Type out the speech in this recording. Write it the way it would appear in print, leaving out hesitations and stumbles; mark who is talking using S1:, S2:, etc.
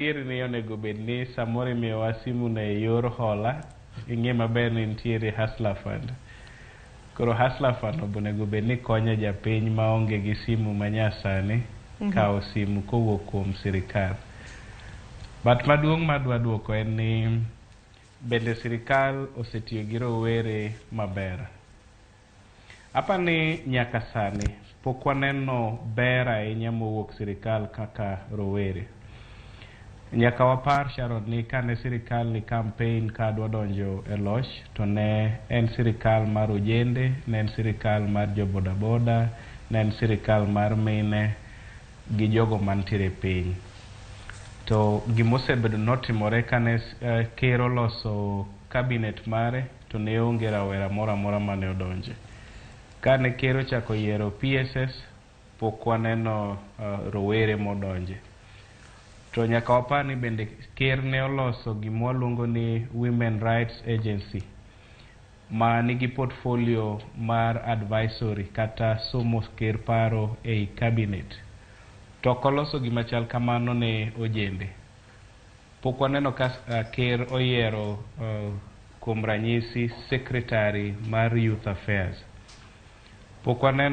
S1: Ni onego bed ni samoro imiyowa simu na e yor hola, ing'e maber ni nitiere hustler fund. Koro hustler fund onego bed ni konyo japiny maonge gi simu manyasani kawo simu kowuok kuom sirkal. But maduong' madwa duoko en ni bende sirkal osetiyo gi rowere maber. Apa ni nyaka sani pok waneno ber ahinya mowuok sirkal kaka rowere. Nyaka wapar Sharon ni kane sirkal ni campaign ka dwa donjo e loch to ne en sirkal mar ojende, ne en sirkal mar jo bodaboda, ne en sirkal mar mine gi jogo mantiere piny. To gimosebedo notimore kane ker oloso cabinet mare to ne onge rawera moro amora mane odonje. Kane ker ochako yiero PSS pok waneno rowere modonje. To nyaka wapar ni bende ker ne oloso gima waluongo ni Women Rights Agency ma nigi portfolio mar advisory kata somo ker paro ei cabinet. To koloso gima chal kamano ne ojende. Pok waneno ka ker oyiero kuom ranyisi secretary mar youth affairs. Pok waneno